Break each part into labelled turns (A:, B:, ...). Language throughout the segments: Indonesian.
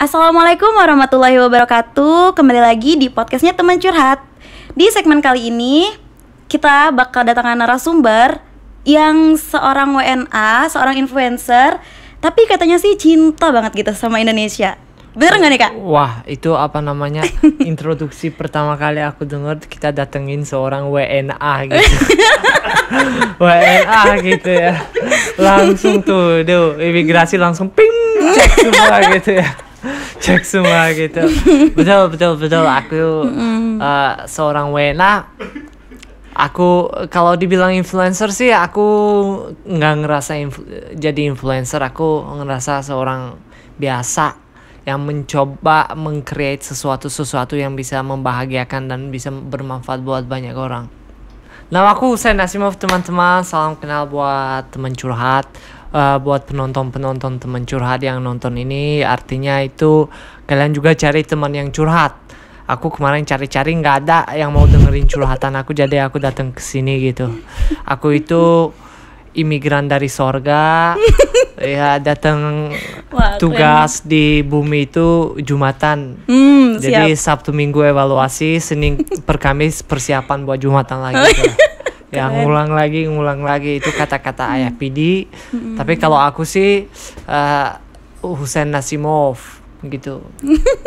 A: Assalamualaikum warahmatullahi wabarakatuh. Kembali lagi di podcastnya Teman Curhat. Di segmen kali ini kita bakal datangkan narasumber yang seorang WNA, seorang influencer, tapi katanya sih cinta banget gitu sama Indonesia. Bener gak nih Kak?
B: Wah, itu apa namanya? Introduksi pertama kali aku dengar kita datengin seorang WNA gitu. WNA gitu ya. Langsung tuh, imigrasi langsung ping, cek semua gitu ya. Cek semua gitu. Betul. Aku seorang WNA. Aku kalau dibilang influencer sih aku nggak ngerasa jadi influencer. Aku ngerasa seorang biasa yang mencoba meng-create sesuatu yang bisa membahagiakan dan bisa bermanfaat buat banyak orang. Nama aku Husein Nasimov, teman-teman. Salam kenal buat teman curhat. Buat penonton teman curhat yang nonton ini, artinya itu kalian juga cari teman yang curhat. Aku kemarin cari-cari nggak ada yang mau dengerin curhatan aku, jadi aku datang ke sini gitu. Aku itu imigran dari sorga, ya datang tugas keren. Di bumi itu Jumatan. Jadi Sabtu Minggu evaluasi, Senin per Kamis persiapan buat Jumatan lagi. Gitu. Ya ngulang lagi itu kata-kata ayah PD. Tapi kalau aku sih Husein Nasimov gitu,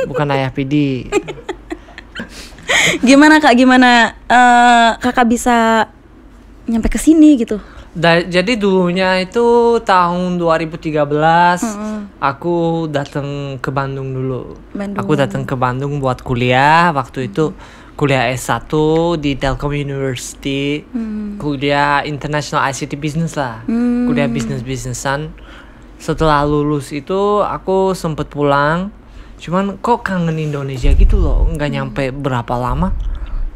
B: bukan ayah PD.
A: Gimana Kak? Kakak bisa nyampe ke sini gitu?
B: Jadi dulunya itu tahun 2013 aku datang ke Bandung dulu. Aku datang ke Bandung buat kuliah waktu itu. Kuliah S1 di Telkom University, kuliah International ICT Business lah, kuliah bisnis-bisnisan. Setelah lulus itu aku sempet pulang, cuman kok kangen Indonesia gitu loh, nggak nyampe berapa lama,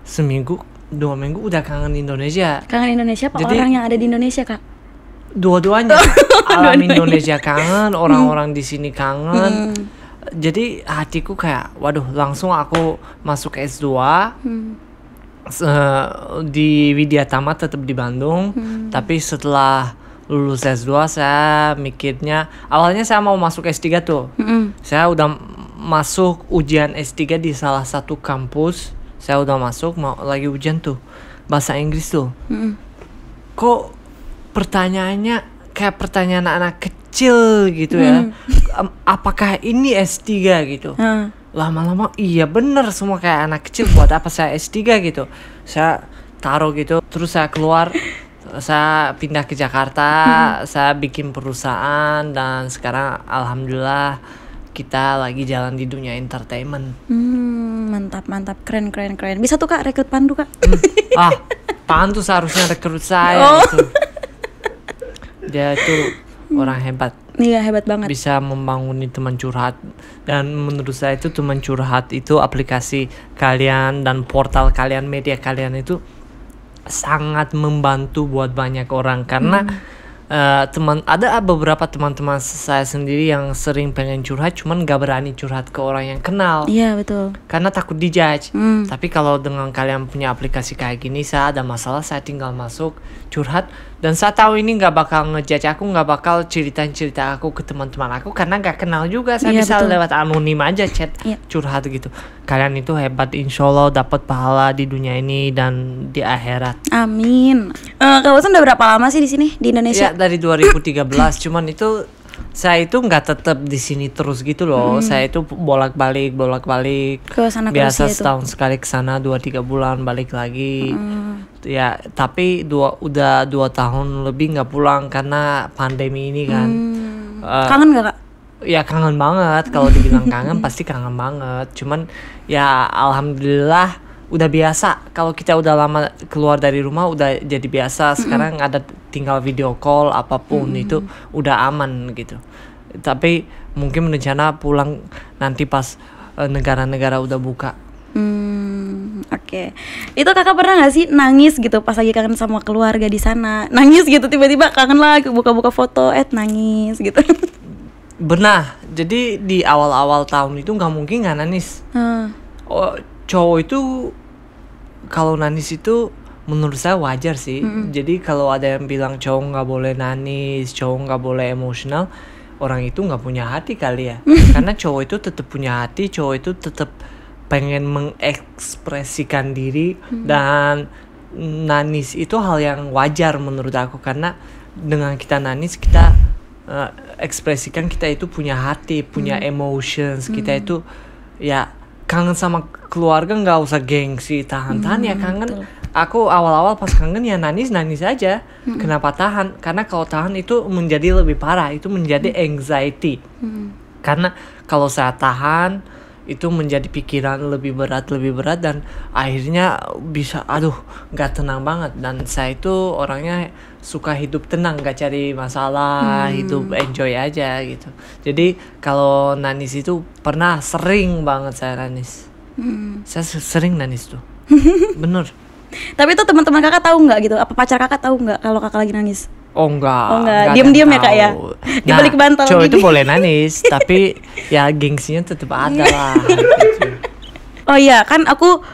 B: seminggu, 2 minggu udah kangen Indonesia.
A: Kangen Indonesia apa jadi, orang yang ada di Indonesia Kak?
B: Dua-duanya, alam Indonesia kangen, orang-orang di sini kangen. Jadi hatiku kayak waduh, langsung aku masuk S2 di Widya Tama, tetap di Bandung. Tapi setelah lulus S2 saya mikirnya, awalnya saya mau masuk S3 tuh. Saya udah masuk ujian S3 di salah satu kampus. Saya udah masuk, mau lagi ujian tuh bahasa Inggris tuh. Kok pertanyaannya kayak pertanyaan anak kecil gitu ya. Apakah ini S3 gitu? Lama-lama iya bener, semua kayak anak kecil. Buat apa saya S3 gitu? Saya taruh gitu, terus saya keluar, saya pindah ke Jakarta, saya bikin perusahaan, dan sekarang alhamdulillah kita lagi jalan di dunia entertainment.
A: Mantap, keren. Bisa tuh Kak rekrut Pandu Kak?
B: Pandu seharusnya rekrut saya gitu. Dia itu orang hebat.
A: Iya, hebat banget.
B: Bisa membangun teman curhat. Dan menurut saya itu teman curhat itu aplikasi kalian dan portal kalian, media kalian itu sangat membantu buat banyak orang. Karena ada beberapa teman-teman saya sendiri yang sering pengen curhat, cuman gak berani curhat ke orang yang kenal.
A: Iya, betul.
B: Karena takut dijudge. Tapi kalau dengan kalian punya aplikasi kayak gini, saya ada masalah, saya tinggal masuk, curhat. Dan saya tahu ini gak bakal ngejudge aku, gak bakal cerita aku ke teman-teman aku, karena gak kenal juga. Saya bisa betul. Lewat anonim aja chat, curhat gitu. Kalian itu hebat, insya Allah dapat pahala di dunia ini dan di akhirat.
A: Amin. Kak Husein udah berapa lama sih di sini di Indonesia?
B: Ya dari 2013. Cuman itu saya itu nggak tetap di sini terus gitu loh. Saya itu bolak-balik
A: ke sana,
B: biasa setahun sekali ke sana, 2-3 bulan balik lagi. Ya tapi udah 2 tahun lebih nggak pulang karena pandemi ini kan.
A: Kangen gak Kak?
B: Ya kangen banget. Kalau dibilang kangen pasti kangen banget. Cuman ya alhamdulillah udah biasa. Kalau kita udah lama keluar dari rumah udah jadi biasa. Sekarang ada tinggal video call apapun itu udah aman gitu. Tapi mungkin rencana pulang nanti pas negara-negara udah buka.
A: Oke. Itu Kakak pernah gak sih nangis gitu pas lagi kangen sama keluarga di sana? Nangis gitu tiba-tiba kangen lagi, buka-buka foto nangis gitu.
B: Benar. Jadi di awal-awal tahun itu nggak mungkin nggak nangis. Cowok itu kalau nangis itu menurut saya wajar sih. Jadi kalau ada yang bilang cowok nggak boleh nangis, cowok nggak boleh emosional, orang itu nggak punya hati kali ya. Karena cowok itu tetap punya hati, cowok itu tetap pengen mengekspresikan diri dan nangis itu hal yang wajar menurut aku, karena dengan kita nangis kita ekspresikan kita itu punya hati, punya emotions, kita itu ya kangen sama keluarga, nggak usah gengsi, tahan-tahan ya kangen.
A: Betul.
B: Aku awal-awal pas kangen ya nangis aja. Kenapa tahan? Karena kalau tahan itu menjadi lebih parah, itu menjadi anxiety. Karena kalau saya tahan itu menjadi pikiran lebih berat dan akhirnya bisa nggak tenang banget. Dan saya itu orangnya suka hidup tenang, nggak cari masalah, hidup enjoy aja gitu. Jadi kalau nangis itu sering banget saya nangis. Saya sering nangis tuh. Bener.
A: Tapi itu teman-teman kakak tahu nggak gitu? Apa pacar kakak tahu nggak kalau kakak lagi nangis?
B: Oh enggak.
A: Diam-diam ya kak ya? Di balik bantal
B: cowok
A: gitu.
B: itu boleh nangis, tapi ya gengsinya tetap ada lah gitu.
A: Oh iya, kan aku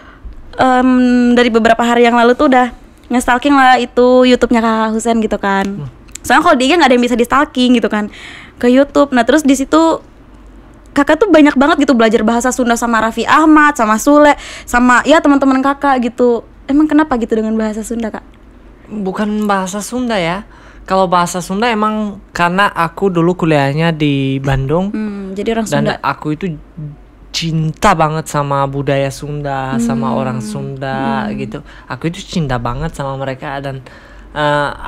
A: dari beberapa hari yang lalu tuh udah nge-stalking lah itu YouTube-nya Kakak Husen gitu kan. Soalnya kalau di IG nggak ada yang bisa di-stalking gitu kan ke YouTube. Nah terus di situ kakak tuh banyak banget gitu belajar bahasa Sunda sama Raffi Ahmad, sama Sule, sama ya teman-teman kakak gitu. Emang kenapa gitu dengan bahasa Sunda kak?
B: Bukan bahasa Sunda ya. Kalau bahasa Sunda emang karena aku dulu kuliahnya di Bandung.
A: Jadi orang Sunda.
B: Dan aku itu cinta banget sama budaya Sunda, sama orang Sunda gitu. Aku itu cinta banget sama mereka dan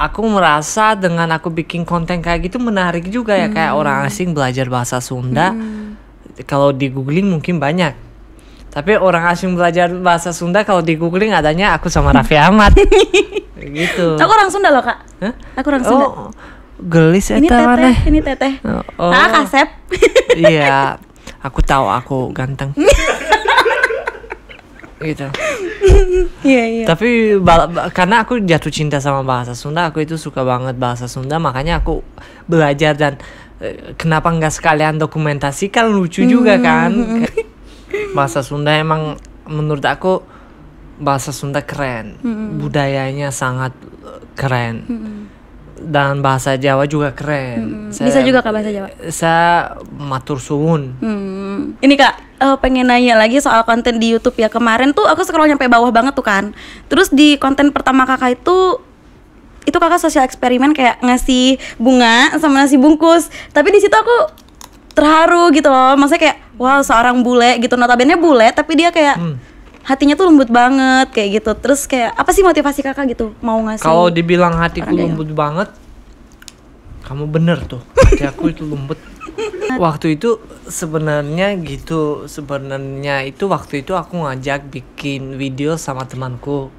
B: aku merasa dengan aku bikin konten kayak gitu menarik juga ya, kayak orang asing belajar bahasa Sunda. Kalau di googling mungkin banyak. Tapi orang asing belajar bahasa Sunda kalau di googling adanya aku sama Raffi Ahmad. Gitu.
A: Aku orang Sunda loh kak.
B: Hah?
A: Aku orang Sunda.
B: Oh, gelis
A: Ini
B: eta mana?
A: teteh, ini teteh.
B: Oh.
A: Nah, Kasep.
B: Iya, aku tahu aku ganteng. Gitu.
A: Iya.
B: Tapi karena aku jatuh cinta sama bahasa Sunda, aku itu suka banget bahasa Sunda, makanya aku belajar dan kenapa nggak sekalian dokumentasikan, lucu juga kan. Bahasa Sunda emang menurut aku bahasa Sunda keren, budayanya sangat keren. Dan bahasa Jawa juga keren.
A: Bisa juga kak bahasa Jawa?
B: Saya matur suwun.
A: Ini kak, pengen nanya lagi soal konten di YouTube ya. Kemarin tuh aku scroll nyampe bawah banget tuh kan. Terus di konten pertama kakak itu kakak sosial eksperimen kayak ngasih bunga sama nasi bungkus. Tapi di situ aku terharu gitu loh. Maksudnya kayak wow, seorang bule gitu, notabene bule tapi dia kayak hatinya tuh lembut banget kayak gitu. Terus kayak apa sih motivasi kakak gitu mau ngasih?
B: Kalau dibilang hatiku
A: orang
B: lembut banget, kamu bener tuh. Hati aku itu lembut. Waktu itu sebenarnya waktu itu aku ngajak bikin video sama temanku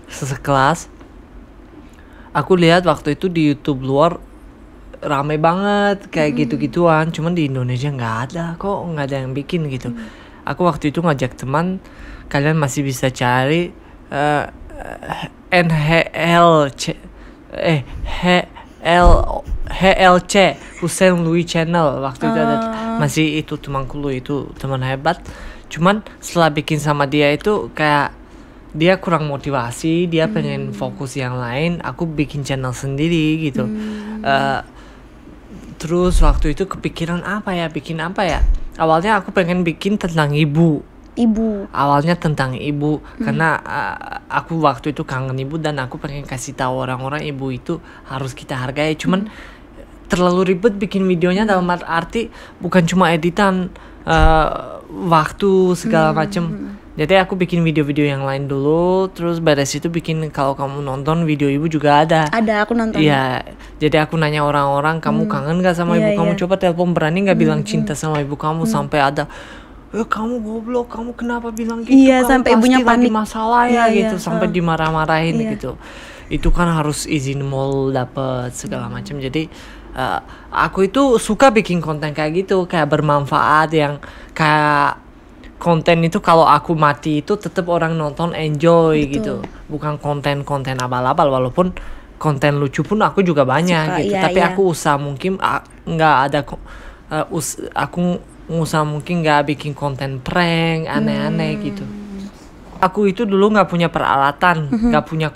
B: sekelas. Aku lihat waktu itu di YouTube luar rame banget kayak gitu-gituan, cuman di Indonesia nggak ada yang bikin gitu. Aku waktu itu ngajak teman, kalian masih bisa cari HLC Husen Louis Channel. Waktu itu ada masih itu temanku itu teman hebat. Cuman setelah bikin sama dia itu kayak dia kurang motivasi, dia pengen fokus yang lain. Aku bikin channel sendiri gitu. Terus waktu itu kepikiran bikin apa ya? Awalnya aku pengen bikin tentang ibu. Awalnya tentang ibu karena aku waktu itu kangen ibu dan aku pengen kasih tahu orang-orang ibu itu harus kita hargai. Cuman terlalu ribet bikin videonya, dalam arti bukan cuma editan, waktu segala macem. Jadi aku bikin video-video yang lain dulu, terus beres itu bikin, kalau kamu nonton video ibu juga ada.
A: Ada, aku nonton.
B: Iya, jadi aku nanya orang-orang, kamu kangen gak sama ibu kamu? Coba telepon, berani gak bilang cinta sama ibu kamu? Sampai ada, kamu goblok, kamu kenapa bilang gitu?
A: Iya,
B: kamu
A: sampai ibunya
B: pasti lagi
A: panik.
B: masalah ya
A: Iya,
B: gitu, sampai dimarah-marahin gitu. Itu kan harus izin mall dapet segala macam. Jadi aku itu suka bikin konten kayak gitu, kayak bermanfaat, yang kayak konten itu kalau aku mati itu tetap orang nonton enjoy. Betul. Gitu, bukan konten abal-abal, walaupun konten lucu pun aku juga banyak suka, gitu. Tapi aku usaha mungkin nggak ada aku usaha mungkin nggak bikin konten prank aneh-aneh gitu. Aku itu dulu nggak punya peralatan, nggak punya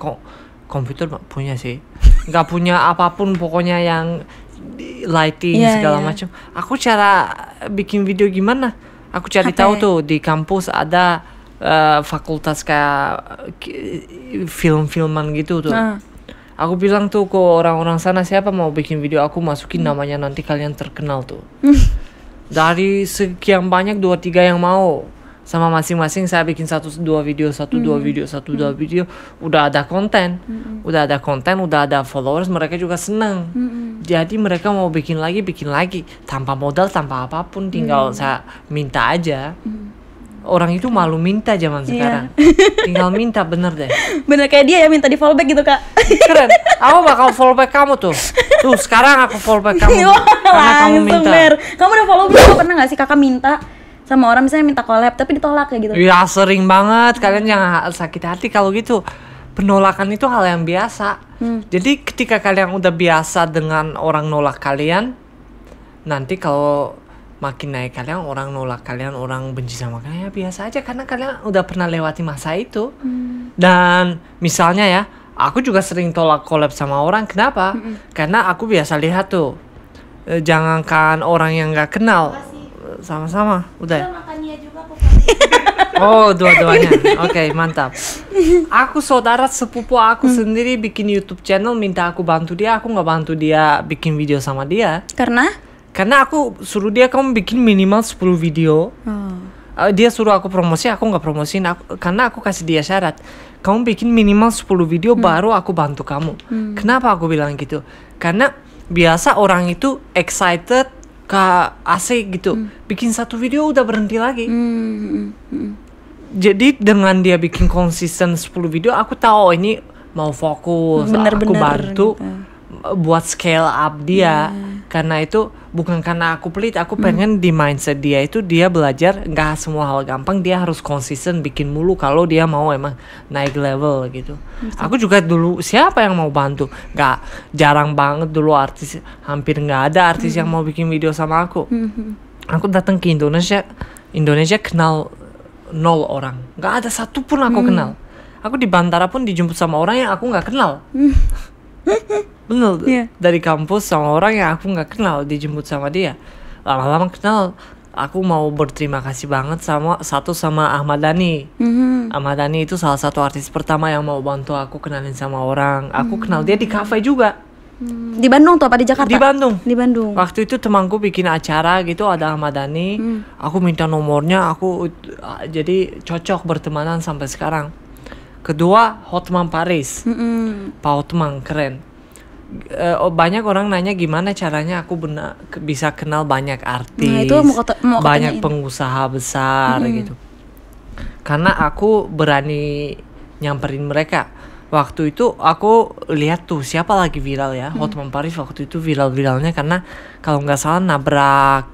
B: komputer, punya sih, nggak punya apapun pokoknya yang lighting segala macam. Aku cara bikin video gimana? Aku cari tahu tuh di kampus ada fakultas kayak film-filman gitu tuh. Aku bilang tuh ke orang-orang sana, siapa mau bikin video, aku masukin namanya, nanti kalian terkenal tuh. Dari sekian banyak 2-3 yang mau, sama masing-masing saya bikin 1-2 video, udah ada konten, udah ada followers, mereka juga senang. Jadi mereka mau bikin lagi tanpa modal, tanpa apapun, tinggal saya minta aja. Orang itu malu minta zaman sekarang. Tinggal minta, bener deh.
A: Bener kayak dia ya, minta di fallback gitu Kak.
B: Keren. Aku bakal fallback kamu tuh. Tuh sekarang aku fallback kamu karena kamu minta.
A: Kamu udah follow belum? Pernah gak sih Kakak minta sama orang misalnya minta collab tapi ditolak kayak gitu?
B: Ya sering banget. Kalian jangan sakit hati kalau gitu. Penolakan itu hal yang biasa. Jadi ketika kalian udah biasa dengan orang nolak kalian, nanti kalau makin naik kalian, orang nolak kalian, orang benci sama kalian, ya biasa aja karena kalian udah pernah lewati masa itu. Dan misalnya ya, aku juga sering tolak collab sama orang. Kenapa? Karena aku biasa lihat tuh, jangankan orang yang nggak kenal, sama-sama udah ya? Oh, dua-duanya. Oke, mantap. Aku saudara sepupu aku sendiri bikin YouTube channel, minta aku bantu dia, aku nggak bantu dia bikin video sama dia. Karena aku suruh dia, kamu bikin minimal 10 video. Dia suruh aku promosi, aku nggak promosiin. Karena aku kasih dia syarat, kamu bikin minimal 10 video baru aku bantu kamu. Kenapa aku bilang gitu? Karena biasa orang itu excited ke asik gitu, bikin 1 video udah berhenti lagi. Jadi dengan dia bikin konsisten 10 video, aku tahu ini mau fokus. Aku bantu buat scale up dia. Karena itu bukan karena aku pelit, aku pengen di mindset dia itu dia belajar nggak semua hal gampang, dia harus konsisten bikin mulu kalau dia mau emang naik level gitu. Aku juga dulu siapa yang mau bantu, nggak, jarang banget dulu artis, hampir nggak ada artis yang mau bikin video sama aku. Aku datang ke Indonesia kenal 0 orang, nggak ada satupun aku kenal. Aku di bandara pun dijemput sama orang yang aku nggak kenal. Bener, dari kampus sama orang yang aku nggak kenal dijemput sama dia. Lama-lama kenal, aku mau berterima kasih banget sama Ahmad Dhani. Ahmad Dhani itu salah satu artis pertama yang mau bantu aku kenalin sama orang. Aku kenal dia di kafe juga.
A: Di Bandung tuh apa di Jakarta?
B: Di Bandung.
A: Di Bandung.
B: Waktu itu temanku bikin acara gitu, ada Ahmad Dhani. Aku minta nomornya, aku jadi cocok bertemanan sampai sekarang. Kedua, Hotman Paris. Pak Hotman keren. Banyak orang nanya gimana caranya aku bisa kenal banyak artis,
A: itu mau
B: banyak pengusaha besar gitu. Karena aku berani nyamperin mereka. Waktu itu aku lihat tuh siapa lagi viral ya, Hotman Paris waktu itu viral-viralnya karena kalau nggak salah nabrak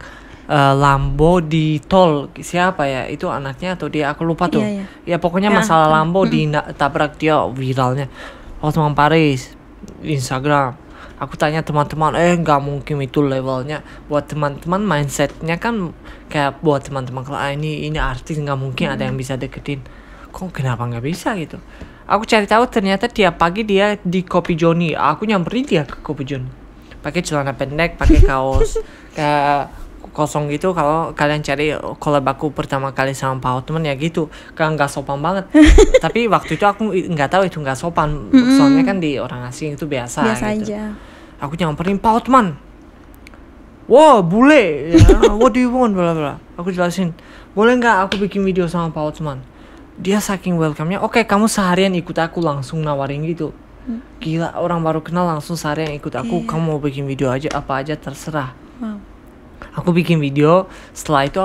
B: Lambo di tol. Siapa ya itu, anaknya atau dia, aku lupa tuh. Ya pokoknya masalah Lambo ditabrak, dia viralnya. Hotman Paris Instagram. Aku tanya teman-teman, nggak mungkin itu levelnya. Buat teman-teman mindsetnya kan kayak buat teman-teman kalau ini artis nggak mungkin ada yang bisa deketin. Kok kenapa nggak bisa gitu? Aku cari tahu ternyata tiap pagi dia di Kopi Joni. Aku nyamperin dia ke Kopi Joni. Pakai celana pendek, pakai kaos kayak kosong gitu. Kalau kalian cari collab aku pertama kali sama Pak Hotman ya gitu, kan nggak sopan banget. Tapi waktu itu aku nggak tahu itu nggak sopan, soalnya kan di orang asing itu biasa gitu.
A: Aja.
B: Aku nyamperin Pak Hotman, wah bule ya, what do you want, bla bla. Aku jelasin, boleh nggak aku bikin video sama Pak Hotman. Dia saking welcome-nya, oke, kamu seharian ikut aku, langsung nawarin gitu. Gila, orang baru kenal langsung seharian ikut aku. Kamu mau bikin video aja, apa aja terserah. Aku bikin video, setelah itu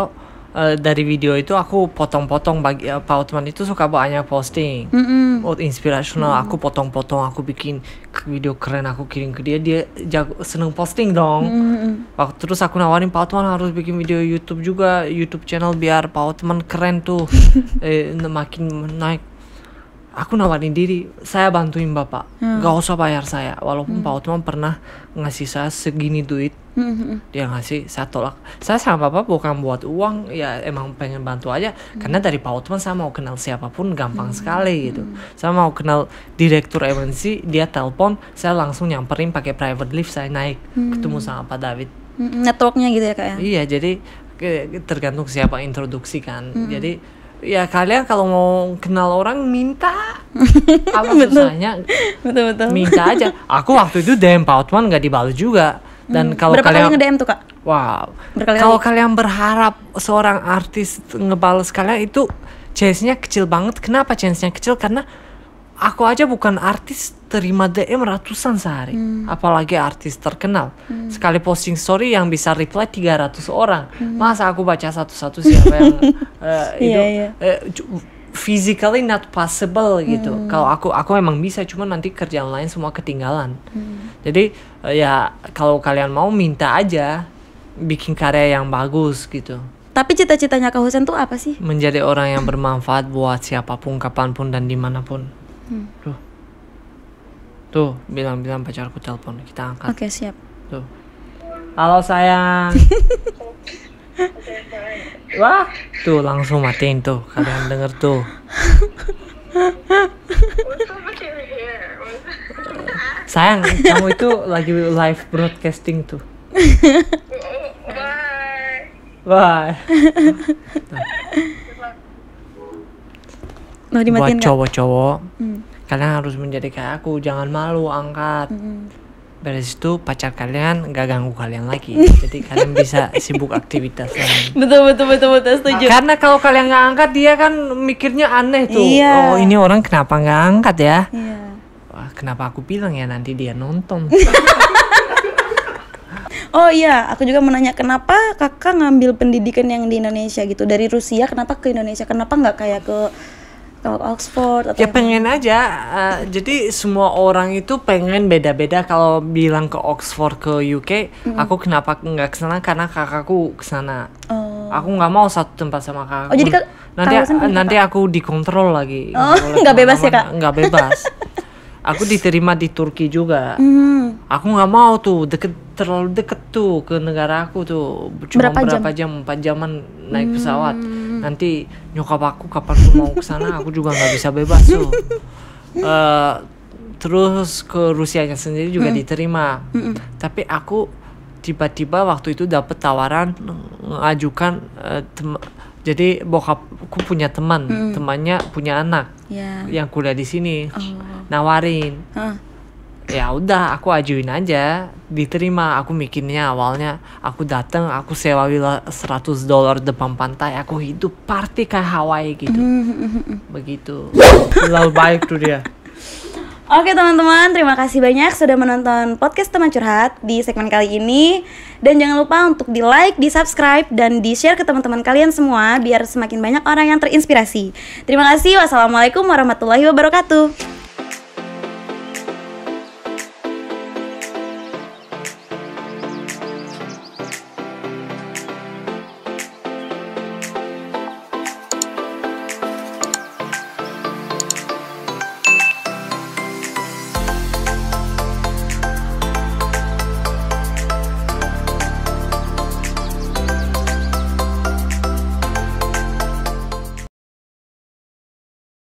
B: dari video itu aku potong-potong. Bagi Pak Hotman itu suka banyak posting inspirational, aku potong-potong, aku bikin video keren, aku kirim ke dia, dia jago, seneng posting dong. Terus aku nawarin Pak Hotman harus bikin video YouTube juga, YouTube channel biar Pak Hotman keren tuh. Makin naik. aku nawarin diri, saya bantuin bapak, gak usah bayar saya. Walaupun Pak Otman pernah ngasih saya segini duit, dia ngasih, saya tolak. Saya sama bapak bukan buat uang, ya emang pengen bantu aja. Karena dari Pak Otman saya mau kenal siapapun gampang sekali gitu. Saya mau kenal direktur MNC, dia telepon, saya langsung nyamperin pakai private lift, saya naik ketemu sama Pak David.
A: Networknya gitu ya Kak ya?
B: Iya, jadi tergantung siapa introduksi kan. Jadi ya kalian kalau mau kenal orang minta apa susahnya,
A: betul.
B: minta aja. Aku waktu itu DM Pak Otman gak dibalas juga. Dan kalau
A: berapa
B: kalian
A: kali nge-DM tuh Kak?
B: Wow,
A: Berkali-kali.
B: kalau kalian berharap seorang artis ngebales kalian itu chance-nya kecil banget. Kenapa chance-nya kecil? Karena aku aja bukan artis terima DM ratusan sehari, apalagi artis terkenal. Sekali posting story yang bisa reply 300 orang. Masa aku baca satu-satu siapa yang physically not possible gitu. Kalau aku emang bisa, cuma nanti kerjaan lain semua ketinggalan. Jadi ya kalau kalian mau minta aja, bikin karya yang bagus gitu.
A: Tapi cita-citanya Kak Husen tuh apa sih?
B: Menjadi orang yang bermanfaat buat siapapun, kapanpun dan dimanapun. Tuh, bilang pacarku telepon, kita angkat.
A: Oke, siap.
B: Tuh. Halo sayang. Wah, tuh langsung matiin tuh. Kalian denger tuh. Sayang, kamu itu lagi live broadcasting tuh. Bye.
A: Mau dimatiin
B: Buat
A: Kak?
B: cowok-cowok, kalian harus menjadi kayak aku, jangan malu, angkat. Beres itu pacar kalian gak ganggu kalian lagi. Jadi kalian bisa sibuk aktivitas lain.
A: Betul, setuju.
B: Karena kalau kalian gak angkat, dia kan mikirnya aneh tuh.
A: Iya.
B: Oh, ini orang kenapa gak angkat ya?
A: Iya.
B: Wah, kenapa aku bilang ya, nanti dia nonton.
A: Oh iya, aku juga mau nanya, kenapa Kakak ngambil pendidikan yang di Indonesia gitu? Dari Rusia kenapa ke Indonesia? Kenapa nggak kayak ke Oxford atau
B: Ya pengen aja. Jadi semua orang itu pengen beda-beda. Kalau bilang ke Oxford, ke UK, aku kenapa nggak kesana? Karena kakakku kesana.
A: Oh.
B: Aku nggak mau satu tempat sama kakakku.
A: Oh, jadi
B: nanti aku dikontrol lagi.
A: Oh, nggak bebas ya, Kak?
B: Nggak bebas. Aku diterima di Turki juga. Aku nggak mau tuh terlalu deket tuh ke negara aku tuh. Cuma berapa jam? 4 jaman naik pesawat. Nanti nyokap aku kapan mau kesana, aku juga nggak bisa bebas tuh. Terus ke Rusianya sendiri juga diterima. Tapi aku tiba-tiba waktu itu dapet tawaran mengajukan jadi bokapku punya teman, temannya punya anak yang kuliah di sini, nawarin. Ya udah, aku ajuin aja, diterima. Aku mikirnya awalnya aku datang, aku sewa villa $100 depan pantai, aku hidup party kayak Hawaii gitu. Begitu. Lalu baik tuh dia.
A: Oke teman-teman, terima kasih banyak sudah menonton podcast Teman Curhat di segmen kali ini. Dan jangan lupa untuk di like, di subscribe, dan di share ke teman-teman kalian semua biar semakin banyak orang yang terinspirasi. Terima kasih, wassalamualaikum warahmatullahi wabarakatuh.